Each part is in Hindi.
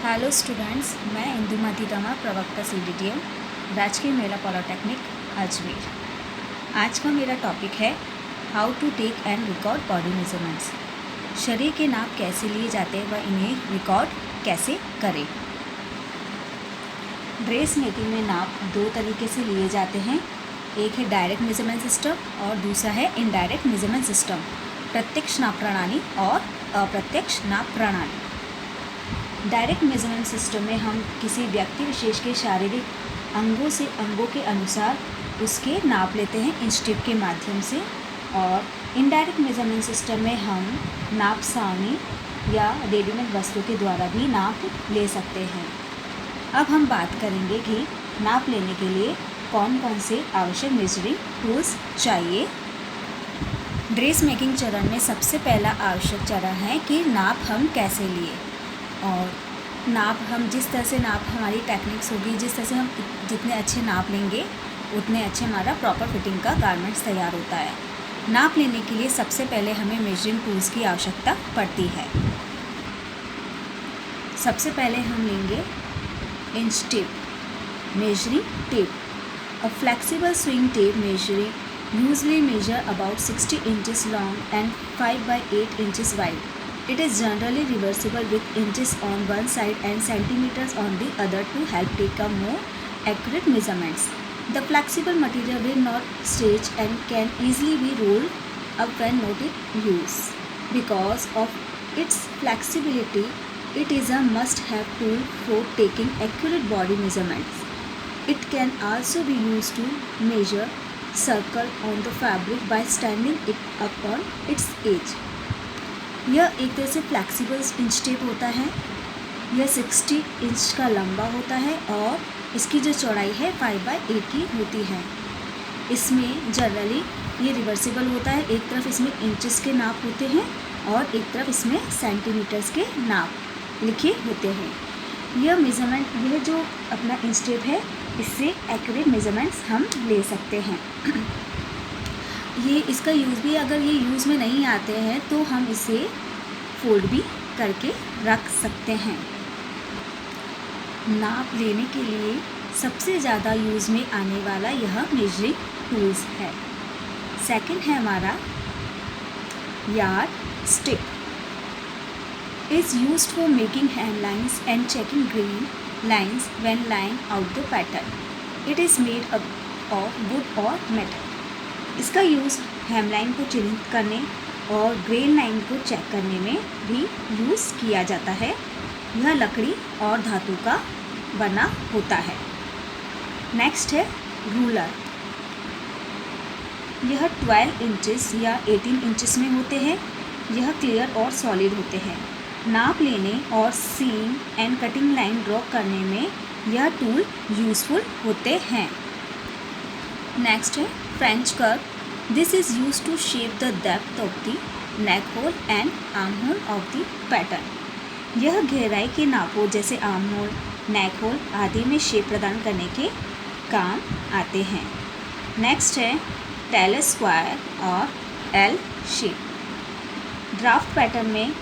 हेलो स्टूडेंट्स, मैं इंदुमती तमा, प्रवक्ता CDTM, राजकीय महिला पॉलिटेक्निक अजमेर। आज का मेरा टॉपिक है how to take and record body measurements. शरीर के नाप कैसे लिए जाते हैं व इन्हें रिकॉर्ड कैसे करें। ड्रेस मेकिंग में नाप दो तरीके से लिए जाते हैं। एक है डायरेक्ट मेजरमेंट सिस्टम और दूसरा है इनडायरेक्ट मेजरमेंट सिस्टम, प्रत्यक्ष नाप प्रणाली और अप्रत्यक्ष नाप प्रणाली। डायरेक्ट मेजरमेंट सिस्टम में हम किसी व्यक्ति विशेष के शारीरिक अंगों के अनुसार उसके नाप लेते हैं इंच टेप के माध्यम से, और इनडायरेक्ट मेजरमेंट सिस्टम में हम नाप सारणी या रेडीमेड वस्तु के द्वारा भी नाप ले सकते हैं। अब हम बात करेंगे कि नाप लेने के लिए कौन कौन से आवश्यक मेजरिंग टूल्स चाहिए। ड्रेस मेकिंग चरण में सबसे पहला आवश्यक चरण है कि नाप हम कैसे लिए, और नाप हम जिस तरह से नाप हमारी टेक्निक्स होगी, जिस तरह से हम जितने अच्छे नाप लेंगे उतने अच्छे हमारा प्रॉपर फिटिंग का गारमेंट्स तैयार होता है। नाप लेने के लिए सबसे पहले हमें मेजरिंग टूल्स की आवश्यकता पड़ती है। सबसे पहले हम लेंगे inch tape, measuring tape. A flexible swing tape measuring usually measure about 60 inches long and 5 by 8 inches wide. It is generally reversible with inches on one side and centimeters on the other to help take a more accurate measurements. The flexible material will not stretch and can easily be rolled up when not in use. Because of its flexibility, it is a must-have tool for taking accurate body measurements. It can also be used to measure circle on the fabric by standing it up on its edge. यह एक तरह से फ्लैक्सिबल इंच टेप होता है। यह 60 इंच का लंबा होता है और इसकी जो चौड़ाई है 5 by 8 की होती है। इसमें जनरली ये रिवर्सिबल होता है। एक तरफ इसमें इंचेस के नाप होते हैं और एक तरफ इसमें सेंटीमीटर्स के नाप लिखे होते हैं। यह जो अपना इंच टेप है, इससे एक्यूरेट मेजरमेंट्स हम ले सकते हैं। इसका यूज़ भी, अगर ये यूज़ में नहीं आते हैं तो हम इसे फोल्ड भी करके रख सकते हैं। नाप लेने के लिए सबसे ज़्यादा यूज़ में आने वाला यह मेजरिंग टूल्स है। सेकंड है हमारा yard stick. Is used for making hand lines and checking grain lines when lying out the pattern. It is made up of would और मेटल। इसका यूज़ हेमलाइन को चिन्हित करने और ग्रेन लाइन को चेक करने में भी यूज़ किया जाता है। यह लकड़ी और धातु का बना होता है। नेक्स्ट है रूलर। यह 12 इंचेस या 18 इंचेस में होते हैं। यह क्लियर और सॉलिड होते हैं। नाप लेने और seeing and cutting line draw करने में यह टूल यूज़फुल होते हैं। नेक्स्ट है French curve. This is used to shape the depth of the neck hole and armhole of the pattern. यह गहराई के नापों जैसे आर्म होल, नेक होल आदि में शेप प्रदान करने के काम आते हैं। नेक्स्ट है टेलर स्क्वायर और एल शेप। ड्राफ्ट पैटर्न में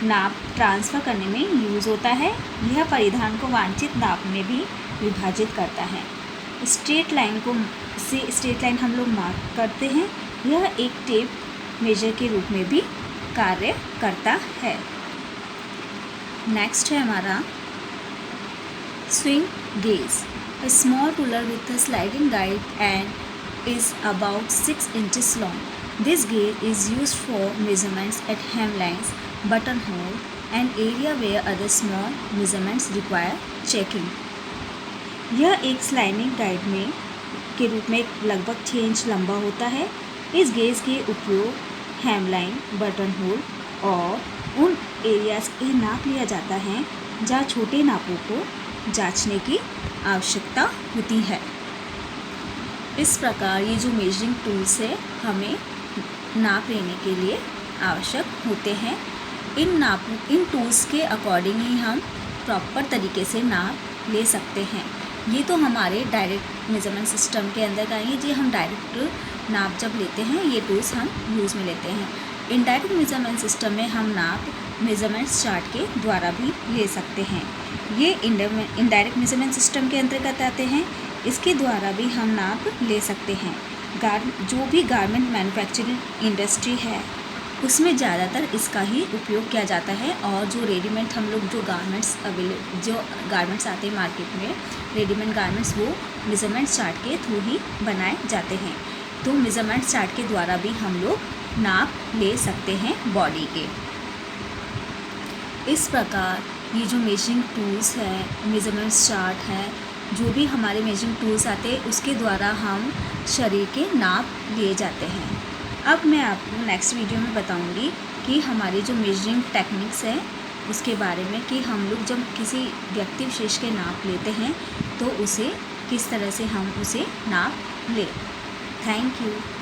नाप ट्रांसफ़र करने में यूज़ होता है। यह परिधान को वांछित नाप में भी विभाजित करता है। स्ट्रेट लाइन हम लोग मार्क करते हैं। यह एक टेप मेजर के रूप में भी कार्य करता है। नेक्स्ट है हमारा swing gauge. A small ruler with a sliding guide and is about 6 inches long. This gauge is used for measurements at hemlines, buttonhole, and area where other small measurements require checking. यह एक स्लाइडिंग गाइड में के रूप में लगभग 6 इंच लंबा होता है। इस गेज के उपयोग हेमलाइन, बटन होल और उन एरियाज के नाप लिया जाता है जहाँ छोटे नापों को जांचने की आवश्यकता होती है। इस प्रकार ये जो मेजरिंग टूल्स है हमें नाप लेने के लिए आवश्यक होते हैं। इन टूल्स के अकॉर्डिंग ही हम प्रॉपर तरीके से नाप ले सकते हैं। ये तो हमारे डायरेक्ट मेजरमेंट सिस्टम के अंदर का है। जी हम डायरेक्ट नाप जब लेते हैं ये टूल्स हम यूज़ में लेते हैं। इनडायरेक्ट मेजरमेंट सिस्टम में हम नाप मेजरमेंट्स चार्ट के द्वारा भी ले सकते हैं। ये इनडायरेक्ट मेजरमेंट सिस्टम के अंतर्गत आते हैं। इसके द्वारा भी हम नाप ले सकते हैं। जो भी गारमेंट मैन्युफैक्चरिंग इंडस्ट्री है उसमें ज़्यादातर इसका ही उपयोग किया जाता है। और जो रेडीमेड हम लोग जो गारमेंट्स आते हैं मार्केट में, रेडीमेड गारमेंट्स, वो मेजरमेंट चार्ट के थ्रू ही बनाए जाते हैं। तो मेजरमेंट चार्ट के द्वारा भी हम लोग नाप ले सकते हैं बॉडी के। इस प्रकार ये जो मेजरिंग टूल्स है, मेजरमेंट चार्ट है, जो भी हमारे मेजरिंग टूल्स आते हैं उसके द्वारा हम शरीर के नाप लिए जाते हैं। अब मैं आपको नेक्स्ट वीडियो में बताऊंगी कि हमारी जो मेजरिंग टेक्निक्स है उसके बारे में, कि हम लोग जब किसी व्यक्ति विशेष के नाप लेते हैं तो उसे किस तरह से हम उसे नाप लें। Thank you.